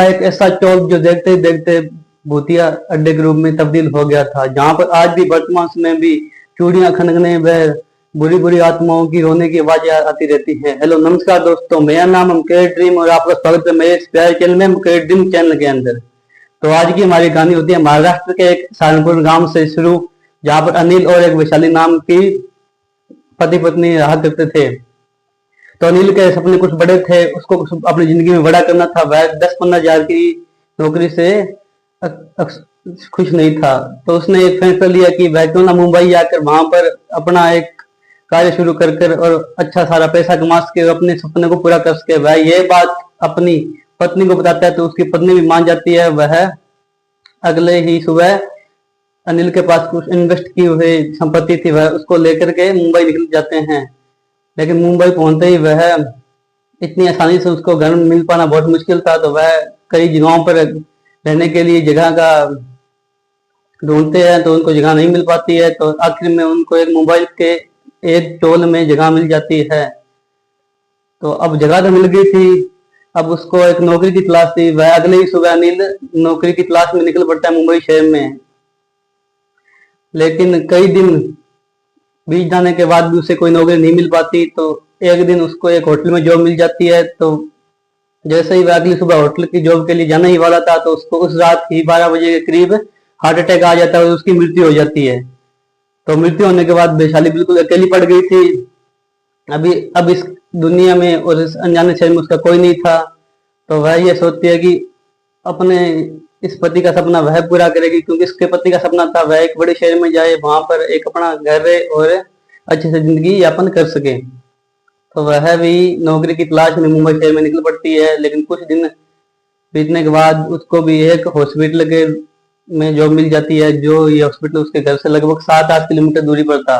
एक ऐसा चौक जो देखते ही देखते भूतिया अड्डे के रूप में तब्दील हो गया था, जहां पर आज भी वर्तमान समय भी चूड़ियां खनकने व बुरी बुरी आत्माओं की रोने की आवाजें आती रहती हैं। हेलो नमस्कार दोस्तों, मेरा नाम मुकेश ड्रीम और आपका स्वागत है मेरे इस प्यारे चैनल में, मुकेश ड्रीम चैनल के अंदर। तो आज की हमारी कहानी होती है महाराष्ट्र के एक सहारनपुर गांव से शुरू, जहां पर अनिल और एक वैशाली नाम की पति पत्नी रहा करते थे। तो अनिल के सपने कुछ बड़े थे, उसको अपनी जिंदगी में बड़ा करना था। वह 10-15 हजार की नौकरी से खुश नहीं था, तो उसने एक फैसला लिया कि वह क्यों ना मुंबई आकर वहां पर अपना एक कार्य शुरू कर कर और अच्छा सारा पैसा कमा सके और अपने सपने को पूरा कर सके। वह ये बात अपनी पत्नी को बताता है, तो उसकी पत्नी भी मान जाती है। वह अगले ही सुबह अनिल के पास कुछ इन्वेस्ट की हुई संपत्ति थी, वह उसको लेकर के मुंबई निकल जाते हैं। लेकिन मुंबई पहुंचते ही वह इतनी आसानी से उसको घर मिल पाना बहुत मुश्किल था, तो वह कई जगहों पर रहने के लिए जगह का ढूंढते हैं, तो उनको जगह नहीं मिल पाती है। तो आखिर में उनको एक मुंबई के एक टोल में जगह मिल जाती है। तो अब जगह तो मिल गई थी, अब उसको एक नौकरी की तलाश थी। वह अगले ही सुबह अनिल नौकरी की तलाश में निकल पड़ता है मुंबई शहर में। लेकिन कई दिन बीत जाने के बाद भी उसे कोई नौकरी नहीं मिल पाती। तो एक दिन उसको एक होटल में जॉब मिल जाती है। तो जैसे ही वह अगली सुबह होटल की जॉब के लिए जाने ही वाला था, तो उसको उस रात ही 12 बजे के करीब हार्ट अटैक आ जाता है और उसकी मृत्यु हो जाती है। तो मृत्यु होने के बाद वैशाली बिल्कुल अकेली पड़ गई थी। अब इस दुनिया में और इस अनजाने शहर में उसका कोई नहीं था। तो वह ये सोचती है कि अपने इस पति का सपना वह पूरा करेगी, क्योंकि इसके पति का सपना था वह एक बड़े शहर में जाए, वहां पर एक अपना घर रहे और अच्छे से जिंदगी यापन कर सके। तो वह भी नौकरी की तलाश में मुंबई शहर में निकल पड़ती है। लेकिन कुछ दिन बीतने के बाद उसको भी एक हॉस्पिटल के में जॉब मिल जाती है, जो ये हॉस्पिटल उसके घर से लगभग 7-8 किलोमीटर दूरी पर था।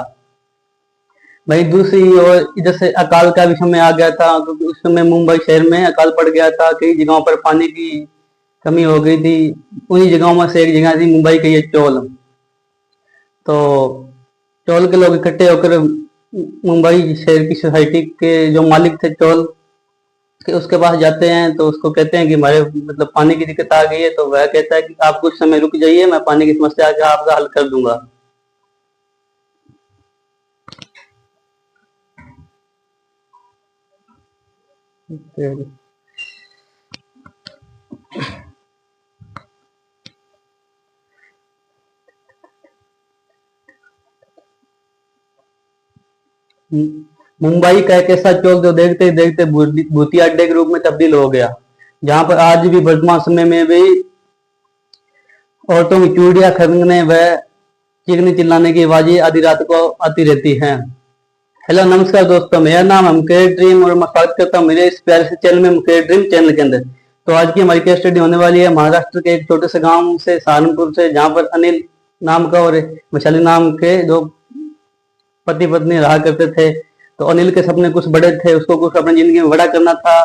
वही दूसरी ओर इधर से अकाल का भी समय आ गया था, क्योंकि उस समय मुंबई शहर में अकाल पड़ गया था। कई जगहों पर पानी की कमी हो गई थी। उन्हीं जगहों में से एक जगह थी मुंबई के ये चौल। तो चौल के लोग इकट्ठे होकर मुंबई शहर की सोसाइटी के जो मालिक थे चौल के, उसके पास जाते हैं। तो उसको कहते हैं कि हमारे मतलब पानी की दिक्कत आ गई है। तो वह कहता है कि आप कुछ समय रुक जाइए, मैं पानी की समस्या का आपका हल कर दूंगा। मुंबई का एक ऐसा चौक जो देखते ही देखते भूतिया अड्डे के रूप में तब्दील हो गया, जहां पर आज भी वर्तमान समय में भी औरतों की चूड़ियां खरीदने व चीखने चिल्लाने की आवाजें आधी रात को आती रहती हैं। हेलो नमस्कार दोस्तों, मेरा नाम है मुकेश ड्रीम और मैं स्वागत करता हूँ मेरे इस प्यारे से चैनल में, मुकेश ड्रीम चैनल के अंदर। तो आज की हमारी केस स्टडी होने वाली है महाराष्ट्र के एक छोटे से गांव से, सहारनपुर से, जहां पर अनिल नाम का और वैशाली नाम के दो पति पत्नी रहा करते थे। तो अनिल के सपने कुछ बड़े थे, उसको कुछ अपनी जिंदगी में बड़ा करना था।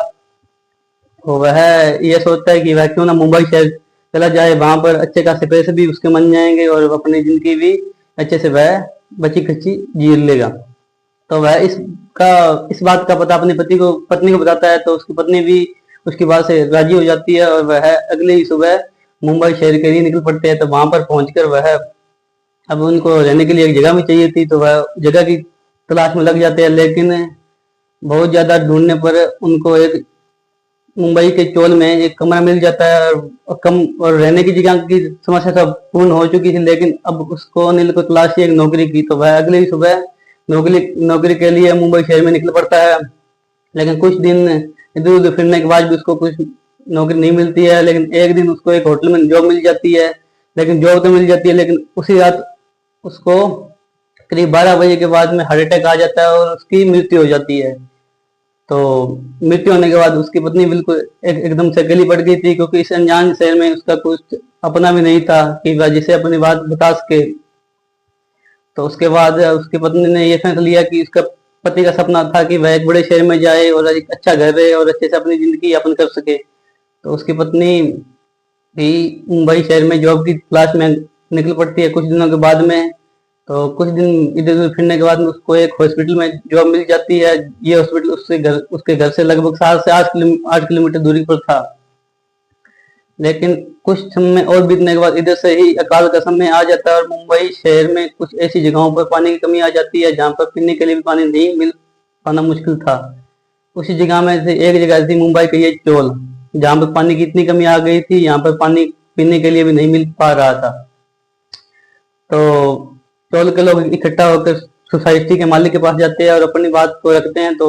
तो वह ये सोचता है कि वह क्यों ना मुंबई शहर चला जाए, वहां पर अच्छे खासे पैसे भी उसके बन जाएंगे और अपनी जिंदगी भी अच्छे से वह बची खची जी लेगा। तो वह इस बात का पता अपने पत्नी को बताता है। तो उसकी पत्नी भी उसकी बात से राजी हो जाती है और वह अगले ही सुबह मुंबई शहर के लिए निकल पड़ते हैं। तो वहां पर पहुंचकर वह, अब उनको रहने के लिए एक जगह भी चाहिए थी, तो वह जगह की तलाश में लग जाते हैं। लेकिन बहुत ज्यादा ढूंढने पर उनको एक मुंबई के चौल में एक कमरा मिल जाता है और रहने की जगह की समस्या सब पूर्ण हो चुकी थी। लेकिन अब उसको अनिल को तलाश है एक नौकरी की। तो वह अगले ही सुबह नौकरी के लिए मुंबई शहर में निकल पड़ता है। लेकिन कुछ दिन इधर उधर फिरने के बाद भी उसको कुछ नौकरी नहीं मिलती है। लेकिन एक दिन उसको एक होटल में जॉब मिल जाती है। लेकिन जॉब तो मिल जाती है, लेकिन उसी रात उसको करीब 12 बजे के बाद में हार्ट अटैक आ जाता है और उसकी मृत्यु हो जाती है। तो मृत्यु होने के बाद उसकी पत्नी बिल्कुल एकदम से अकेली पड़ गई थी, क्योंकि इस अनजान शहर में उसका कुछ अपना भी नहीं था कि वह जिसे अपनी बात बता सके। तो उसके बाद उसकी पत्नी ने यह फैसला लिया कि उसका पति का सपना था कि वह एक बड़े शहर में जाए और एक अच्छा घर रहे और अच्छे से अपनी जिंदगी यापन कर सके। तो उसकी पत्नी भी मुंबई शहर में जॉब की तलाश में निकल पड़ती है कुछ दिनों के बाद में। तो कुछ दिन इधर उधर फिरने के बाद में उसको एक हॉस्पिटल में जॉब मिल जाती है। ये हॉस्पिटल उसके घर से लगभग 7 से 8 किलोमीटर दूरी पर था। लेकिन कुछ समय और बीतने के बाद इधर से ही अकाल का समय आ जाता है और मुंबई शहर में कुछ ऐसी जगहों पर पानी की कमी आ जाती है जहाँ पर पीने के लिए भी पानी नहीं मिल पाना मुश्किल था। उसी जगह में से एक जगह थी मुंबई की ये चोल, जहाँ पर पानी की इतनी कमी आ गई थी, यहाँ पर पानी पीने के लिए भी नहीं मिल पा रहा था। तो चोल के लोग इकट्ठा होकर सोसाइटी के मालिक के पास जाते हैं और अपनी बात को रखते हैं। तो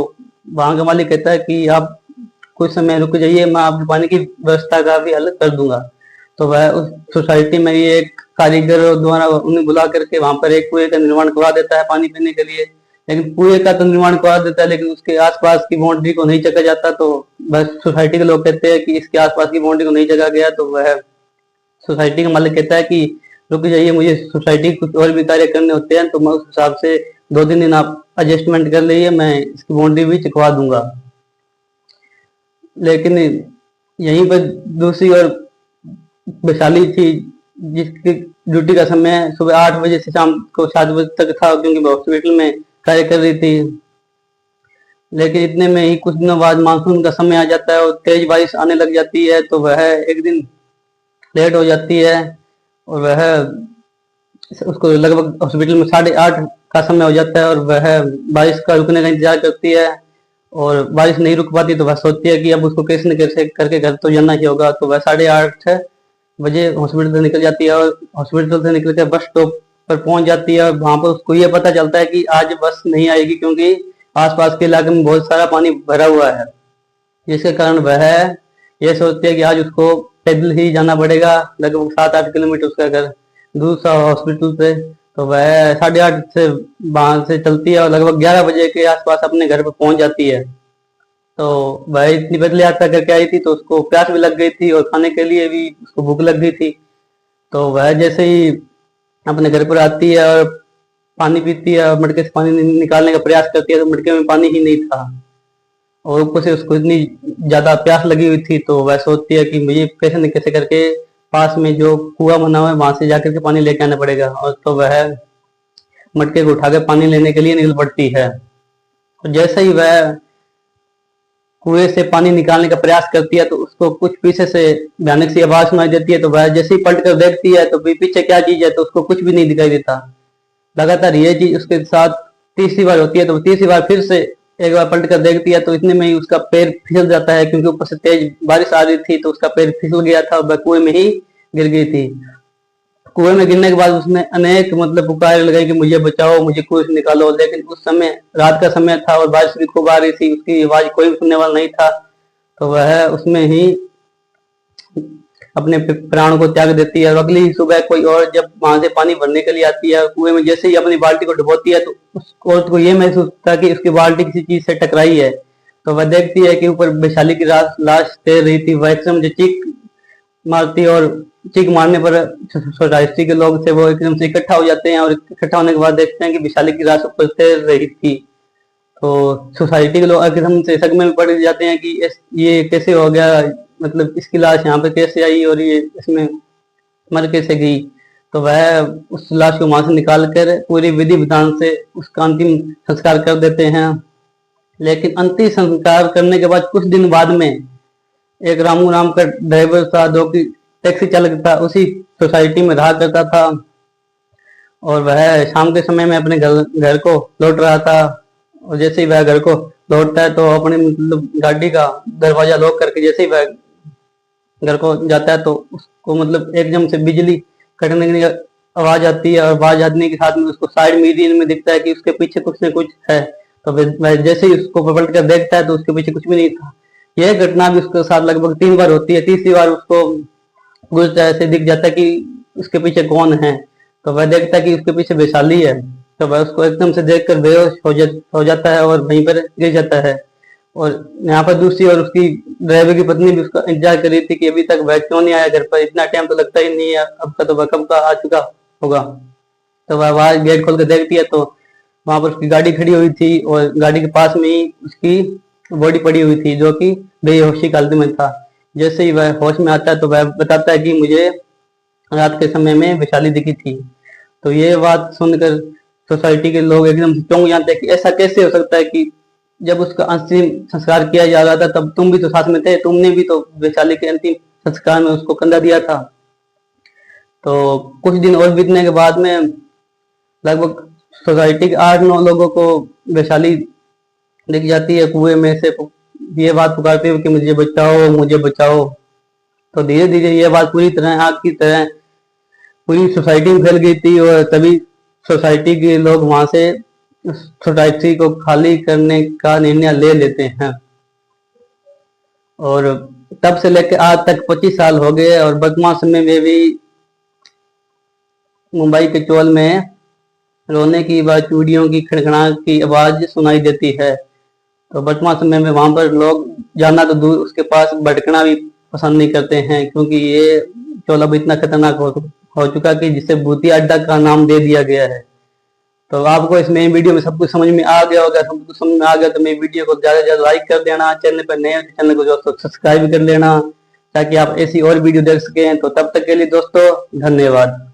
वहां का मालिक कहता है कि आप कुछ समय रुक जाइए, मैं आपकी पानी की व्यवस्था का भी हल कर दूंगा। तो वह उस सोसाइटी में ये एक कारीगर द्वारा उन्हें बुला करके वहां पर एक कुएं का निर्माण करवा देता है पानी पीने के लिए। लेकिन कुएं का तो निर्माण करवा देता है, लेकिन उसके आसपास की बाउंड्री को नहीं जगा जाता। तो बस सोसाइटी के लोग कहते हैं कि इसके आसपास की बाउंड्री को नहीं जगा गया। तो वह सोसाइटी का मालिक कहता है कि रुक जाइए, मुझे सोसाइटी कुछ और भी कार्य करने होते हैं, तो मैं उस हिसाब से 2-3 दिन आप एडजस्टमेंट कर लीजिए, मैं इसकी बाउंड्री भी चिपका दूंगा। लेकिन यहीं पर दूसरी ओर वैशाली थी, जिसकी ड्यूटी का समय सुबह 8 बजे से शाम को 7 बजे तक था, क्योंकि वो हॉस्पिटल में कार्य कर रही थी। लेकिन इतने में ही कुछ दिनों बाद मानसून का समय आ जाता है और तेज बारिश आने लग जाती है। तो वह एक दिन लेट हो जाती है और वह उसको लगभग हॉस्पिटल में 8:30 का समय हो जाता है और वह बारिश का रुकने का इंतजार करती है। और बारिश नहीं रुक पाती तो वह सोचती है कि अब उसको कैसे न कैसे करके घर तो जाना ही होगा। तो वह 8:30 बजे हॉस्पिटल से निकल जाती है और हॉस्पिटल से निकल कर बस स्टॉप पर पहुंच जाती है। और वहां पर उसको ये पता चलता है कि आज बस नहीं आएगी, क्योंकि आसपास के इलाके में बहुत सारा पानी भरा हुआ है, जिसके कारण वह ये सोचती है कि आज उसको पैदल ही जाना पड़ेगा। लगभग 7-8 किलोमीटर उसका घर दूर सा हॉस्पिटल से। तो वह 8:30 से वहां से चलती है और लगभग 11 बजे के आसपास अपने घर पर पहुंच जाती है। तो वह इतनी बदली यात्रा करके आई थी तो उसको प्यास भी लग गई थी और खाने के लिए भी उसको भूख लग गई थी। तो वह जैसे ही अपने घर पर आती है और पानी पीती है और मटके से पानी निकालने का प्रयास करती है, तो मटके में पानी ही नहीं था और ऊपर से उसको इतनी ज्यादा प्यास लगी हुई थी। तो वह सोचती है कि मुझे कैसे न कैसे करके पास में जो कुआं बना हुआ है वहां से जाकर के पानी लेके आना पड़ेगा। और तो वह मटके को उठाकर पानी लेने के लिए निकल पड़ती है। और जैसे ही वह कुएं से पानी निकालने का प्रयास करती है तो उसको कुछ पीछे से भयानक सी आवाज सुनाई देती है। तो वह जैसे ही पलट कर देखती है तो पीछे क्या चीज है, तो उसको कुछ भी नहीं दिखाई देता। लगातार ये चीज उसके साथ तीसरी बार होती है। तो तीसरी बार फिर से एक बार पलट कर देखती है तो इतने में ही उसका पैर फिसल जाता है, क्योंकि ऊपर से तेज बारिश आ रही थी तो उसका पैर फिसल गया था और वह कुएं में ही गिर गई थी। कुएं में गिरने के बाद उसने अनेक पुकार लगाई कि मुझे बचाओ, मुझे कुएं से निकालो। लेकिन उस समय रात का समय था और बारिश भी खूब आ रही थी, उसकी आवाज कोई भी सुनने वाला नहीं था। तो वह उसमें ही अपने प्राण को त्याग देती है। और अगली ही सुबह कोई और जब वहां से पानी भरने के लिए आती है, कुएं में जैसे ही अपनी बाल्टी को डुबोती है तो उस औरत को ये महसूस होता है कि उसकी बाल्टी किसी चीज से टकराई है। तो वह देखती है कि ऊपर वैशाली की लाश तैर रही थी। वह एकदम से चीख मारती और चीख मारने पर सोसाइटी के लोग थे वो एकदम से इकट्ठा हो जाते हैं और इकट्ठा होने के बाद देखते हैं कि वैशाली की लाश ऊपर तैर रही थी। तो सोसाइटी के लोग एकदम से शक में पड़ जाते हैं कि ये कैसे हो गया, मतलब इसकी लाश यहाँ पे कैसे आई और ये इसमें मर कैसे गई। तो वह उस लाश को वहां से निकाल कर पूरी विधि विधान से उसका अंतिम संस्कार कर देते हैं। लेकिन अंतिम संस्कार करने के बाद कुछ दिन बाद में एक रामू नाम का ड्राइवर था, जो कि टैक्सी चालक था, उसी सोसाइटी में रहा करता था। और वह शाम के समय में अपने घर को लौट रहा था। और जैसे ही वह घर को लौटता है तो अपने गाड़ी का दरवाजा लॉक करके जैसे ही वह घर को जाता है तो उसको एकदम से बिजली कटने की आवाज आती है। और आवाज आने के साथ में उसको साइड मिरर में दिखता है कि उसके पीछे कुछ न कुछ है। तो वह जैसे ही उसको पलट कर देखता है तो उसके पीछे कुछ भी नहीं था। यह घटना भी उसके साथ लगभग 3 बार होती है। तीसरी बार उसको कुछ ऐसे दिख जाता है कि उसके पीछे कौन है। तो वह देखता है कि उसके पीछे वैशाली है। तो वह उसको एकदम से देखकर बेहोश हो जाता है और वहीं पर गिर जाता है। और यहाँ पर दूसरी और उसकी ड्राइवर की पत्नी भी उसका इंतजार कर रही थी कि अभी तक वह क्यों नहीं आया घर पर, इतना टाइम तो लगता ही नहीं है, अब का तो वह कब का आ चुका होगा। तो वह वहां गेट खोल कर देखती है तो वहां पर उसकी गाड़ी खड़ी हुई थी और गाड़ी के पास में ही उसकी बॉडी पड़ी हुई थी, जो कि बेहोशी की हालत में था। जैसे ही वह होश में आता है तो वह बताता है कि मुझे रात के समय में वैशाली दिखी थी। तो ये बात सुनकर सोसाइटी के लोग एकदम से चौंक जाते हैं कि ऐसा कैसे हो सकता है कि जब उसका अंतिम संस्कार किया जा रहा था तब तुम भी तो साथ में थे, तुमने भी तो वैशाली के अंतिम संस्कार में उसको कंधा दिया था। तो कुछ दिन और बीतने के बाद में लगभग सोसाइटी के 8-9 लोगों को वैशाली दिख जाती है कुएं में से ये बात पुकारती है कि मुझे बचाओ मुझे बचाओ। तो धीरे धीरे ये बात पूरी तरह आग की तरह पूरी सोसाइटी में फैल गई थी और तभी सोसाइटी के लोग वहां से सोसाइटी को खाली करने का निर्णय ले लेते हैं। और तब से लेकर आज तक 25 साल हो गए और वर्तमान समय में भी मुंबई के चौल में रोने की आवाज, चूड़ियों की खड़खड़ाहट की आवाज सुनाई देती है। तो वर्तमान समय में वहां पर लोग जाना तो दूर, उसके पास भटकना भी पसंद नहीं करते हैं, क्योंकि ये चौल अब इतना खतरनाक हो चुका कि जिसे भूतिया अड्डा का नाम दे दिया गया है। तो आपको इसमें वीडियो में सब कुछ समझ में आ गया होगा। सब कुछ समझ में आ गया तो मेरी वीडियो को ज्यादा से ज्यादा लाइक कर देना, चैनल पर नए चैनल को दोस्तों सब्सक्राइब कर लेना ताकि आप ऐसी और वीडियो देख सकें। तो तब तक के लिए दोस्तों धन्यवाद।